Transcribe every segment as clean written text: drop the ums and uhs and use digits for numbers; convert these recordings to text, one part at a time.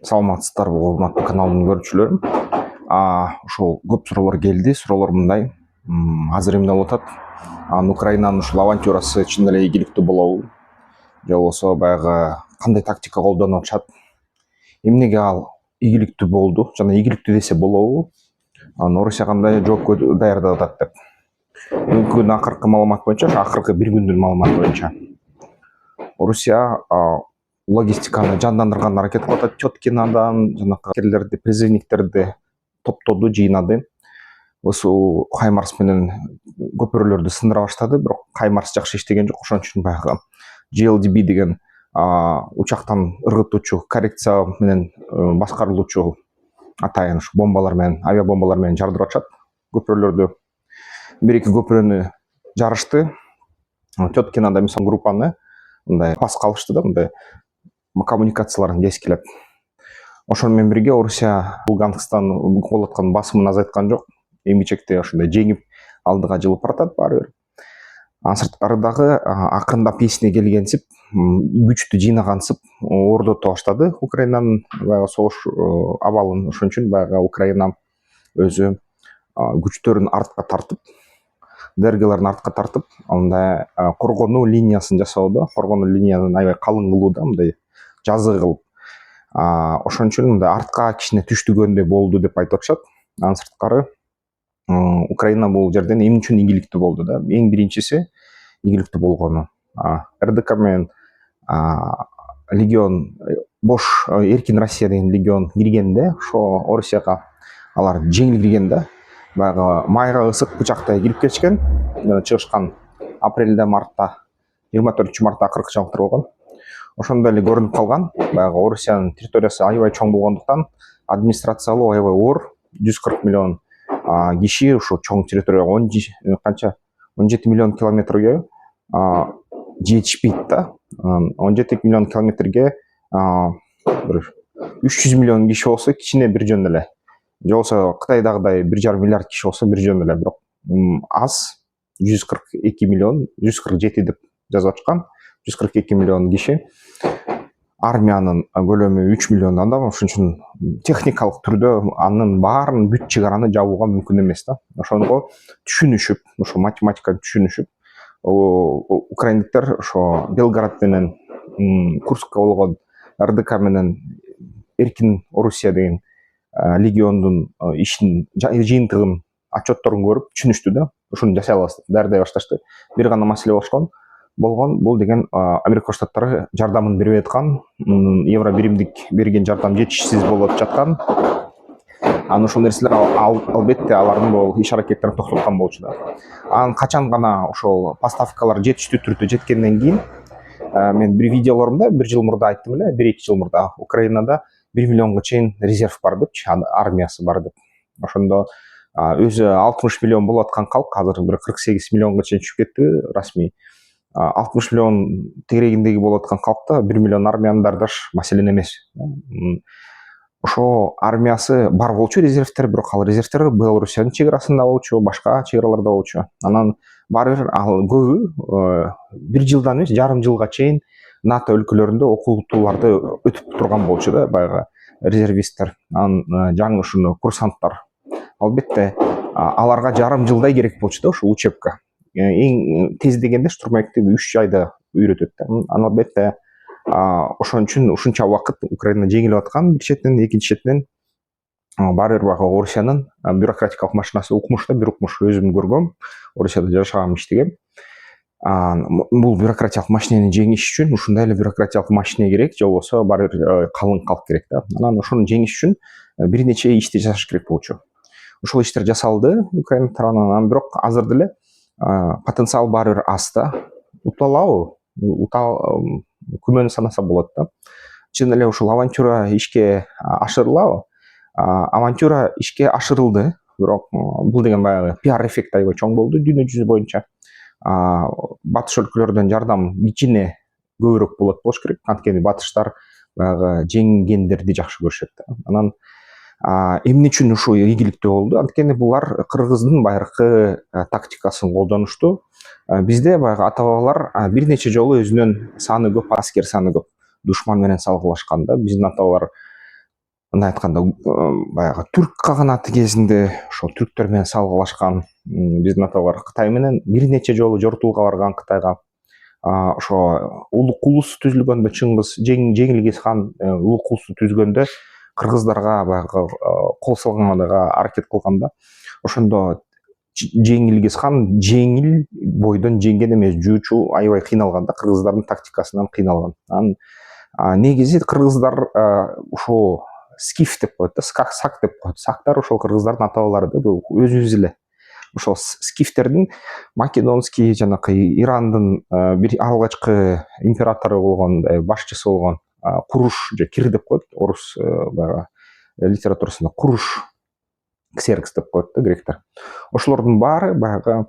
Саламатсыздар, урматтуу каналдын көрүүчүлөрүм. Ошол көп суроолор келди. Суроолор мындай. Азыр эмне болуп атат? Украинанын ушул авантюрасы чын эле ийгиликтүү болобу? Же болбосо баягы кандай тактика колдонуп атышат? Эмнеге ал ийгиликтүү болду? Жана ийгиликтүү десе болобу? Орусия кандай жоопко даярдап атат деп. Бүгүнкү акыркы маалымат боюнча, акыркы бир күндүн маалыматы боюнча Орусия логистиканы жандандырганга аракет кылып атат. Теткинадан жанакы аскерлерди, призывниктерди топтоду, жыйнады. Ошол Хаймарс менен көпүрөлөрдү сындыра баштады, бирок Хаймарс жакшы иштеген жок. Ошон үчүн баягы JLDB деген учактан ыргытуучу, коррекция менен башкарылуучу атайын ушу бомбалар менен, авиабомбалар менен жардырып атышат көпүрөлөрдү. Бир-эки көпүрөнү жарышты. Теткинада мисалы группаны мындай пас калышты да, мындай коммуникацияларын кескилеп. Ошону менен бирге Орусия Луганскстан болуп аткан басымын азайткан жок. Эмгичекте ошондой жеңип алдыга жылып баратат баары бир. Сырткары дагы акырындап эсине келгенсип, күчтү жыйнагансып ордото баштады Украинанын баягы согуш абалын. Ошон үчүн баягы Украина өзү күчтөрүн артка тартып, дергелерин артка тартып, андай коргонуу линиясын жасоодо, коргонуу линияны аябай калың кылууда, мындай жазы кылып. Ошон үчүн мындай артка кичине түштүгөндөй болду деп айтып атышат. Анын сырткары Украина бул жерден эмне үчүн ийгиликтүү болду да? Эң биринчиси ийгиликтүү болгону РДК менен легион, бош эркин Россия деген легион киргенде, ошо Орусияга алар жеңил кирген да. Баягы майга ысык бычактай кирип кетишкен, чыгышкан апрелде, мартта, 24-мартта акыркы жаңылыктар болгон. Ошондой эле көрүнүп калган. Баягы Орусиянын территориясы аябай чоң болгондуктан администрациялоо аябай оор. 140 миллион киши ушул чоң территорияга 17 миллион километрге жетишпейт да. 17 миллион километрге 300 миллион киши болсо кичине бир жөн эле. Же болбосо Кытайдагыдай 1,5 миллиард киши болсо бир жөн эле, бирок аз 142 миллион, 147 деп жазып атышкан. 142 миллион киши. Армиянын көлөмү 3 миллион адам. Ошон үчүн техникалык түрдө анын баарын бүт чыгараны жабууга мүмкүн эмес да. Ошону түшүнүшүп, ошо математиканы түшүнүшүп, украиндиктер ошо Белград менен Курскка болгон РДК менен эркин Орусия деген легиондун ишин, жыйынтыгын, отчетторун көрүп түшүнүштү да. Ушуну жасай алабыз деп даярдай башташты. Бир гана маселе болгон, бул деген Америка Коштуу Штаттары жардамын бербей аткан, евро биримдик берген жардам жетишсиз болуп жаткан. Ошол нерселер албетте алардын бул иш аракеттерин токтоткон болчу да. Качан гана ошол поставкалар жетиштүү түрдө жеткенден кийин, мен бир видеолорумда 1 жыл мурда айттым эле, 1-2 жыл мурда Украинада 1 миллионго чейин резерв бар депчи, армиясы бар деп. Ошондо өзү 60 миллион болуп аткан калк азыр бир 48 миллионго чейин түшүп кетти расмий. 60 миллион тегерегиндеги болуп аткан калкта 1 миллион армияны даярдаш маселе эмес. Ошо армиясы бар болчу резервтер, бирок ал резервтер Белоруссиянын чек арасында болчу, башка чек араларда болчу. Анан баары бир ал көбү 1 жылдан эмес, жарым жылга чейин НАТО өлкөлөрүндө окутууларды өтүп турган болчу да, баягы резервисттер, жаңы ушуну курсанттар. Албетте аларга жарым жылдай керек болчу да ошо учебка. Эң тез дегенде штурмовикти 3 айда үйрөтөт да. Албетте ошон үчүн ушунча убакыт Украина жеңилип аткан бир четинен, экинчи четинен баары бир баягы Орусиянын бюрократикалык машинасы укмуш да, бир укмуш. Өзүм көргөм, Орусияда жашагам, иштегем. Бул бюрократиялык машинени жеңиш үчүн ушундай эле бюрократиялык машине керек, же болбосо баары бир калың калк керек да. Анан ошону жеңиш үчүн бир нече ишти жасаш керек болчу. Ошол иштер жасалды Украина тарабынан, бирок азыр деле потенциал баары бир аз да. Уталабы? Күмөнү санаса болот да. Чын эле ушул авантюра ишке ашырылабы? Авантюра ишке ашырылды, бирок бул деген баягы пиар эффект аябай чоң болду дүйнө жүзү боюнча. Батыш өлкөлөрдөн жардам кичине көбүрөөк болуш керек. Анткени батыштар баягы жеңгендерди жакшы көрүшөт да. Анан эмне үчүн ушул ийгиликтүү болду? Анткени булар Кыргыздын байыркы тактикасын колдонушту. Бизде баягы ата-бабалар бир нече жолу өзүнүн саны көп, аскер саны көп душман менен салгылашкан да. Биздин ата-бабалар мындай айтканда баягы түрк каганаты кезинде ошол түрктөр менен салгылашкан биздин аталар Кытай менен бир нече жолу жортууга барган Кытайга. Ошо улук улус түзүлгөндө Чыңгыз Жеңилгиз хан улук улусту түзгөндө кыргыздарга баягы кол салганга аракет кылган да. Ошондо Жеңилгиз хан жеңил бойдон жеңген эмес, жуучу аябай кыйналган да, кыргыздардын тактикасынан кыйналган. Анан негизи кыргыздар ушул скиф деп коет да, сак деп коет. Сактар ошол кыргыздардын ата бабалары да, бул өзүбүз эле. Ошол скифтердин македонский жанакы Ирандын бир алгачкы императору болгон, башчысы болгон Куруш же Кир деп коет, орус баягы литературасында Куруш, Ксеркс деп коет да гректер. Ошолордун баары баягы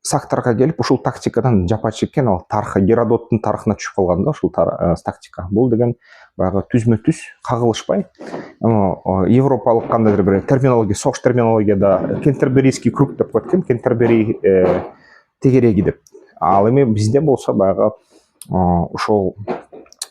сактарга келип ушул тактикадан жапа чеккен. Ал тарыхы Геродоттун тарыхына түшүп калган да ушул тактика. Бул деген баягы түзмө түз кагылышпай европалык кандайдыр бир терминология, согуш терминологияда Кентерберийский круг деп коет экен, Кентербери тегереги деп. Ал эми бизде болсо баягы ошол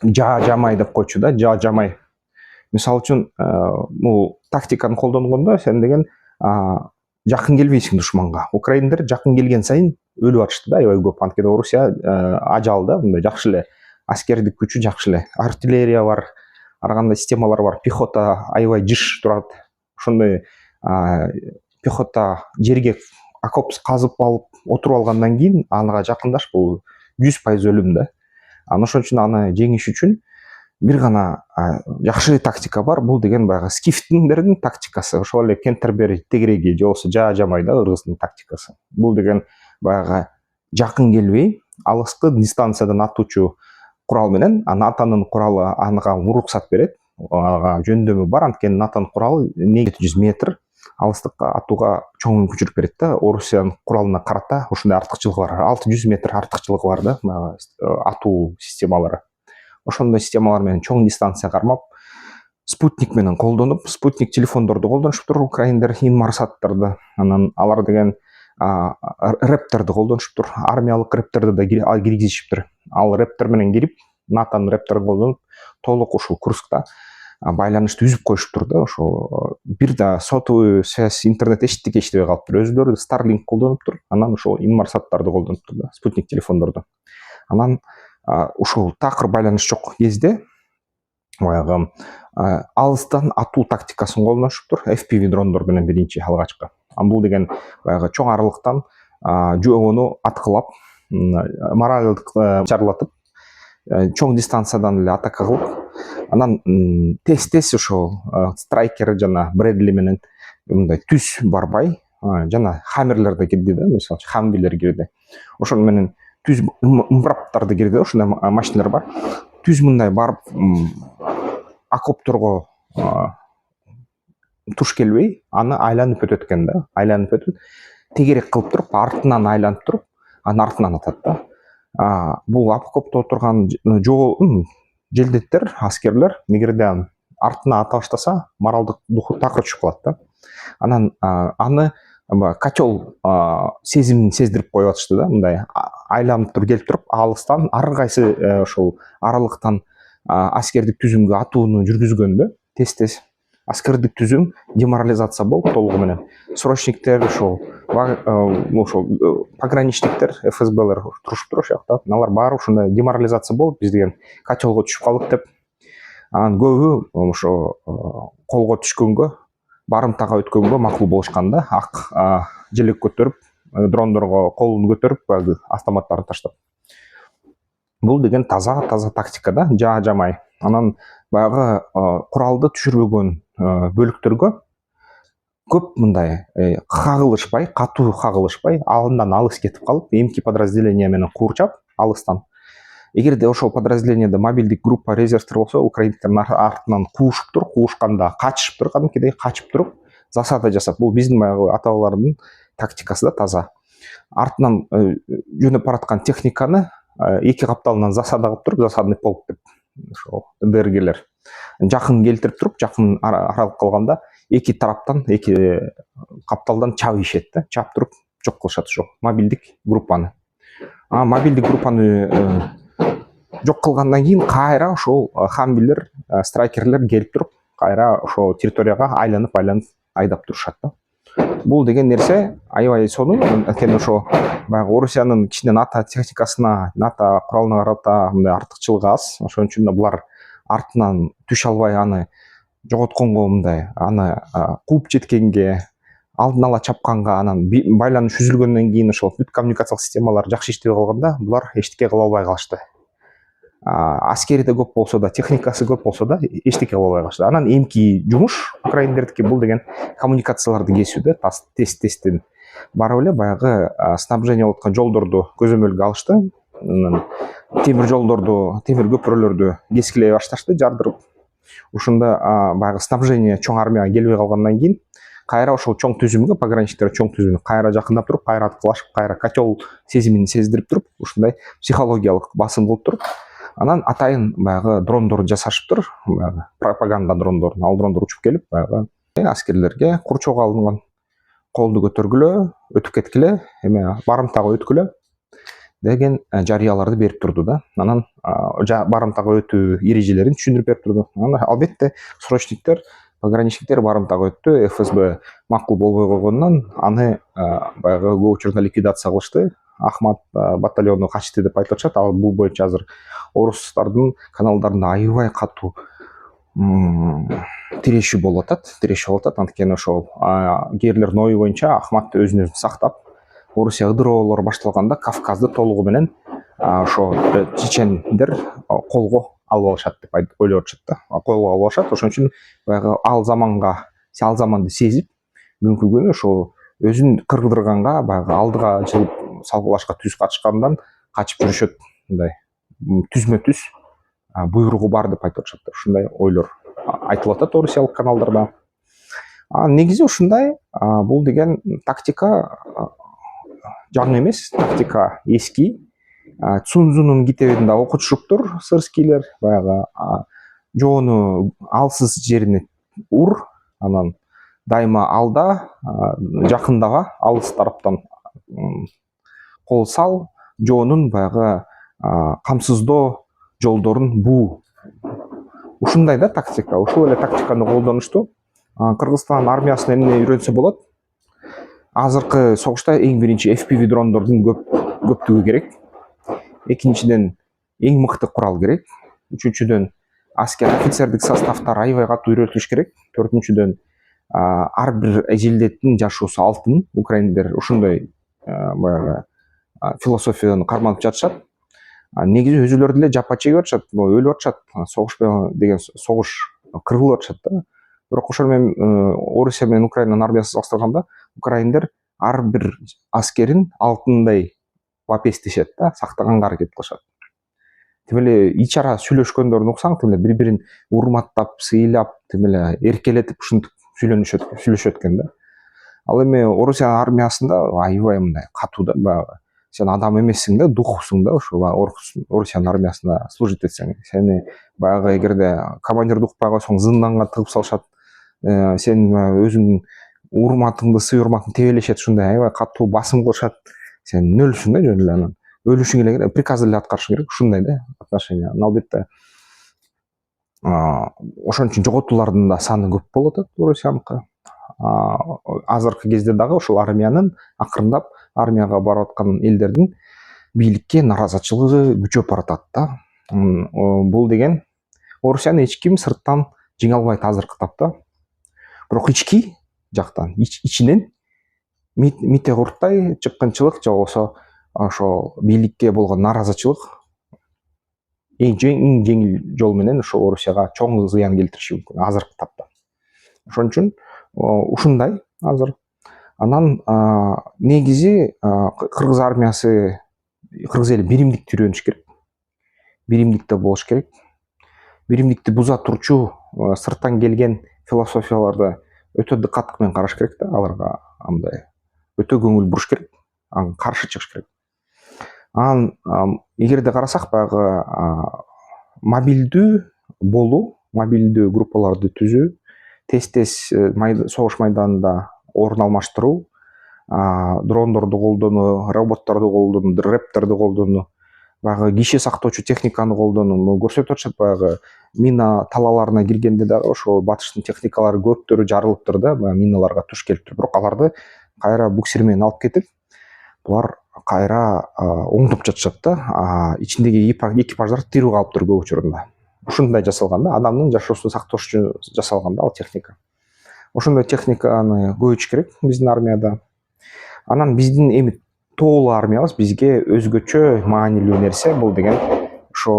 жамай деп койчу да, жамай. Мисалы үчүн бул тактиканы колдонгондо сен деген жакын келбейсиң душманга. Украиндер жакын келген сайын өлүп атышты да, аябай көп. Анткени Орусия ажал да, мындай жакшы эле аскердик күчү жакшы эле. Артиллерия бар, ар кандай системалар бар, пехота аябай жыш турат. Ошондой пехота жерге окоп казып алып отуруп алгандан кийин ага жакындаш, бул 100% өлүм да. Анан ошон үчүн аны жеңиш үчүн бир гана жакшы тактика бар. Бул деген баягы скифтиндердин тактикасы. Ошол эле Кентербери тегереги же болбосо жамай да кыргыздын тактикасы. Бул деген баягы жакын келбей, алыскы дистанциядан атуучу курал менен, натанын куралы ага уруксат берет. Ага жөндөмү бар, анткени натанын куралы 700 метр алыстыкка атууга чоң мүмкүнчүлүк берет да. Орусиянын куралына карата ушундай артыкчылыгы бар. 600 метр артыкчылыгы бар да атуу системалары. Ошондой системалар менен чоң дистанция кармап, спутник менен колдонуп, спутник телефондорду колдонушуптур украиндер, инмарсаттарды. Анан алар деген репторду колдонушуптур, армиялык репторду да киргизишиптир. Ал рептор менен кирип, натан репторун колдонуп, толук ушул Курскта байланышты үзүп коюшуптур да. Ошол бир да сотовый связь, интернет эчтеке иштебей калыптыр. Өзүлөрү Starlink колдонуптур, анан ошол инмарсаттарды колдонуптур да, спутник телефондорду. Анан ушул такыр байланыш жок кезде баягы алыстан атуу тактикасын колдонушуптур. FPV дрондор менен биринчи алгачкы. Бул деген баягы чоң аралыктан жогону аткылап, моральдык чарлатып, чоң дистанциядан эле атака кылып, анан тез ошол страйкер жана Брэдли менен мындай түз барбай, жана хаммерлер да кирди да, мисалы хамвилер кирди. Ошол менен түз мбраптарды кирди, ошондой машиналар бар. Түз мындай барып окопторго туш келбей, аны айланып өтөт экен да. Айланып өтүп, тегерек кылып туруп, артынан айланып туруп, анын артынан атат да. Бул окопто отурган желдеттер, аскерлер эгерде артына ата баштаса, моралдык духу такыр түшүп калат да. Анан аны котел сезимин сездирип коюп атышты да, мындай айланып туруп келип туруп, алыстан ар кайсы ошол аралыктан аскердик түзүмгө атууну жүргүзгөндө тез аскердик түзүм деморализация болуп толугу менен. Срочниктер, ошол пограничниктер, ФСБлер турушуптур ошол жакта. Алар баары ушундай деморализация болуп, биз деген котелго түшүп калдык деп. Анан көбү ошо колго түшкөнгө, барымтага өткөнгө макул болушкан да, ак желек көтөрүп, дрондорго колун көтөрүп, автоматтарын таштап. Бул деген таза тактика да, жамай. Анан баягы куралды түшүрбөгөн бөлүктөргө көп мындай кагылышпай, катуу кагылышпай, алындан алыс кетип калып, эмки подразделение менен куурчап алыстан. Эгерде ошол подразделениеде мобилдик группа резервтер болсо, украиндердин артынан куушуптур, куушканда качышыптыр, кадимкидей качып туруп, засада жасап. Бул биздин баягы ата бабалардын тактикасы да, таза. Артынан жөнөп бараткан техниканы эки капталынан засада кылып туруп, засадный полк деп ошол ДРГлер жакын келтирип туруп, жакын аралык калганда эки тараптан, эки капталдан чабып ишет да, чап туруп жок кылышат ошол мобилдик группаны. Мобилдик группаны жок кылгандан кийин кайра ошол хамвилер страйкерлер келип туруп кайра ошол территорияга айланып айдап турушат да. Бул деген нерсе аябай сонун. Анткени ошо баягы Орусиянын кичине НАТО техникасына, НАТО куралына карата мындай артыкчылыгы аз. Ошон үчүн булар артынан түшө албай аны жоготконго, мындай аны кууп жеткенге, алдын ала чапканга, анан байланыш үзүлгөндөн кийин ошол бүт коммуникациялык системалар жакшы иштебей калганда булар эчтеке кыла албай калышты. Аскери да көп болсо да, техникасы көп болсо да эчтеке кыла албай калышты. Анан эмки жумуш украиндердики бул деген коммуникацияларды кесүү да, тесттен барып эле баягы снабжение болуп аткан жолдорду көзөмөлгө алышты. Темир жолдорду, темир көпүрөлөрдү кескилей башташты, жардырып. Ушунда баягы снабжение чоң армияга келбей калгандан кийин кайра ошол чоң түзүмгө, пограничниктер чоң түзүмгө кайра жакындап туруп, кайра аткылашып, кайра котел сезимин сездирип туруп, ушундай психологиялык басым кылып туруп, анан атайын баягы дрондорду жасашыптыр, баягы пропаганда дрондорун. Ал дрондор учуп келип, баягы аскерлерге курчоого алынган колду көтөргүлө, өтүп кеткиле, эме барымтага өткүлө деген жарыяларды берип турду да. Анан барымтага өтүү эрежелерин түшүндүрүп берип турду. Анан албетте срочниктер, пограничниктер барымтага өттү. ФСБ макул болбой койгондон аны баягы көп учурда ликвидация кылышты. Ахмат батальону качты деп айтып атышат. Ал бул боюнча азыр орустардын каналдарында аябай катуу тирешүү болуп атат. Анткени ошол кээрлердин ою боюнча Ахмат өзүн сактап, Орусия ыдыроолор башталганда Кавказды толугу менен ошо чечендер колго алып алышат деп ойлоп атышат да. Колго алып алышат. Ошон үчүн баягы ал заманды сезип, мүмкүнгөнү ошо өзүн кыргыдырганга, баягы алдыга жылып салгылашка түз качышкандан качып жүрүшөт. Мындай түзмө түз буйругу бар деп айтып атышат. Ушундай ойлор айтылып атат орусиялык каналдарда. Негизи ушундай. Бул деген тактика жаңы эмес, тактика эски. Цунзунун китебин да окутушуптур сырскийлер. Баягы жоону алсыз жерине ур, анан дайыма алда, жакындага, алыс тараптан кол сал, жоонун баягы камсыздоо жолдорун буу. Ушундай да тактика. Ушул эле тактиканы колдонушту. Кыргызстан армиясына эмне үйрөнсө болот? Азыркы согушта эң биринчи FPV дрондордун көптүгү керек. Экинчиден эң мыкты курал керек. Үчүнчүдөн аскер офицердик составтар аябай катуу үйрөтүлүш керек. Төртүнчүдөн ар бир жилдеттин жашоосу алтын. Украиндер ушундай баягы философияны карманып жатышат. Негизи өзүлөрү деле жапа чегип атышат, өлүп атышат. Согуш деген согуш кыргылып атышат да. Бирок ошол менен Орусия менен Украинанын армиясын салыштырганда украиндер ар бир аскерин алтындай лапестешет да, сактаганга аракет кылышат. Тим эле ич ара сүйлөшкөндөрүн уксаң, тим эле бири-бирин урматтап, сыйлап, тим эле эркелетип ушинтип сүйлөшөт экен да. Ал эми Орусия армиясында аябай мындай катуу да, баягы сен адам эмессиң да, духсуң да, ошо Орусиянын армиясында служить этсең. Сени баягы эгерде командирди укпай койсоң, зынданга тыгып салышат. Сен өзүңдүн урматыңды, сый урматыңды тебелешет, ушундай аябай катуу басым кылышат. Сен өлүшүң да жөн эле, анан өлүшүң эле, приказ эле аткарышың керек, ушундай да отношение. Албетте ошон үчүн жоготуулардын да саны көп болуп атат Орусияныкы. Азыркы кезде дагы ошол армиянын акырындап армияга барып аткан элдердин бийликке наразычылыгы күчөп баратат да. Бул деген Орусияны эч ким сырттан жеңе албайт азыркы тапта. Бирок ички жактан, ичинен мите курттай чыккынчылык же болбосо ошол бийликке болгон наразычылык эң жеңил жол менен ошол Орусияга чоң зыян келтириши мүмкүн азыркы тапта. Ошон үчүн ушундай азыр. Анан негизи кыргыз армиясы, кыргыз эли биримдикти үйрөнүш керек. Биримдикте болуш керек. Биримдикти буза турчу сырттан келген философияларды өтө дыкаттык менен караш керек да, аларга андай өтө көңүл буруш керек, ага каршы чыгыш керек. Анан эгерде карасак, баягы мобилдүү болуу, мобилдүү группаларды түзүү, тез согуш майданында орун алмаштыруу, дрондорду колдонуу, роботторду колдонуу, рэптерди колдонуу, баягы киши сактоочу техниканы колдонууну көрсөтүп атышат. Баягы мина талааларына киргенде дагы ошо батыштын техникалары көптөрү жарылыптыр да, баягы миналарга туш келиптир. Бирок аларды кайра буксир менен алып кетип, булар кайра оңдоп жатышат да. Ичиндеги экипаждар тирүү калыптыр көп учурунда. Ушундай жасалган да, адамдын жашоосун сактош үчүн жасалган да ал техника. Ошондой техниканы көбөйтүш керек биздин армияда. Анан биздин эми тоолуу армиябыз бизге өзгөчө маанилүү нерсе бул деген ошо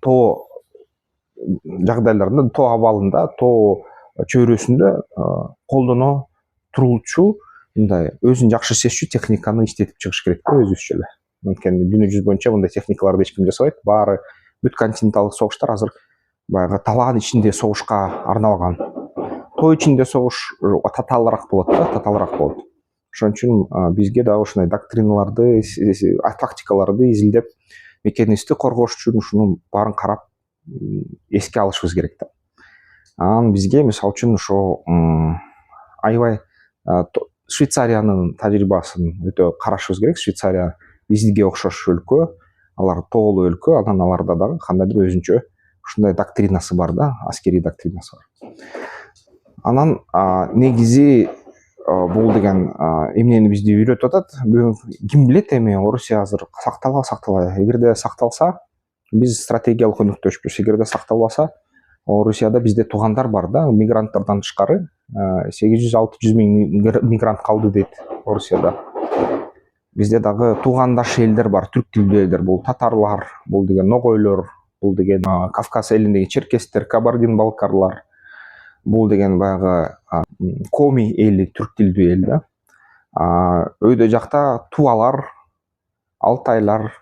тоо жагдайларында, тоо абалында, тоо чөйрөсүндө колдоно тургучу мындай өзүн жакшы сезчү техниканы иштетип чыгыш керек да өзүбүзчө эле. Анткени дүйнө жүзү боюнча мындай техникаларды эч ким жасабайт. Баары бүт континенталдык согуштар азыр баягы талаанын ичинде согушка арналган. Тоо ичинде согуш татаалыраак болот да, татаалыраак болот. Ошон үчүн бизге дагы ушундай доктриналарды, тактикаларды изилдеп, мекенибизди коргош үчүн ушунун баарын карап эске алышыбыз керек да. Анан бизге мисалы үчүн ошо аябай Швейцариянын тажрыйбасын өтө карашыбыз керек. Швейцария бизге окшош өлкө, алар тоолуу өлкө, анан аларда дагы кандайдыр өзүнчө ушундай доктринасы бар да, аскерий доктринасы бар. Анан негизи бул деген эмнени бизди үйрөтүп атат. Ким билет эми Орусия азыр сакталбайбы? Эгерде сакталса, биз стратегиялык өнөктөшпүз. Эгерде сакталбаса, Орусияда бизде туугандар бар да, мигранттардан тышкары 800-600 миң мигрант калды дейт Орусияда. Бизде дагы туугандаш элдер бар, түрк тилдүү элдер. Бул татарлар, бул деген ногойлор, бул деген Кавказ элиндеги черкестер, кабардин-балкарлар, бул деген баягы коми эли, түрк тилдүү эл да. Өйдө жакта тувалар, алтайлар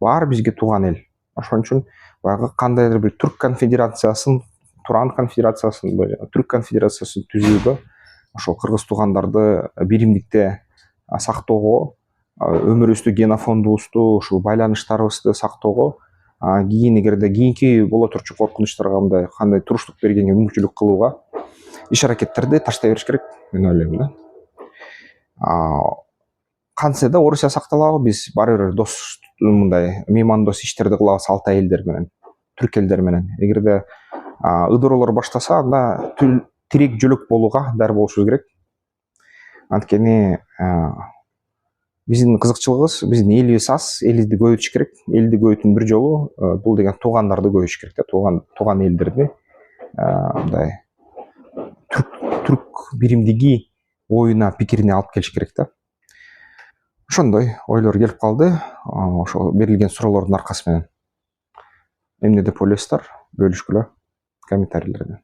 баары бизге тууган эл. Ошон үчүн баягы кандайдыр бир түрк конфедерациясын, Туран конфедерациясын, түрк конфедерациясын түзүүгө, ошол кыргыз туугандарды биримдикте сактоого, өмүрүбүздү, генофондубузду, ушул байланыштарыбызды сактоого, эгерде кийинки боло турчу коркунучтарга мындай кандай туруштук бергенге мүмкүнчүлүк кылууга иш аракеттерди таштай бериш керек, мен ойлойм да. Кантсе да Орусия сакталабы, биз баары бир дос, мындай меймандос иштерди кылабыз алтай элдер менен, түрк элдер менен. Эгерде ыдыроолор баштаса, анда тирек жөлөк болууга даяр болушубуз керек. Анткени биздин кызыкчылыгыбыз, биздин элибиз аз, элибизди көбөйтүш керек. Элди көбөйтүүнүн бир жолу бул деген туугандарды көбөйтүш керек да, тууган элдерди мындай түрк биримдиги оюна, пикирине алып келиш керек да. Ошондой ойлор келип калды, ошол берилген суроолордун аркасы менен. Эмне деп ойлойсуздар? Бөлүшкүлө комментарийлерде.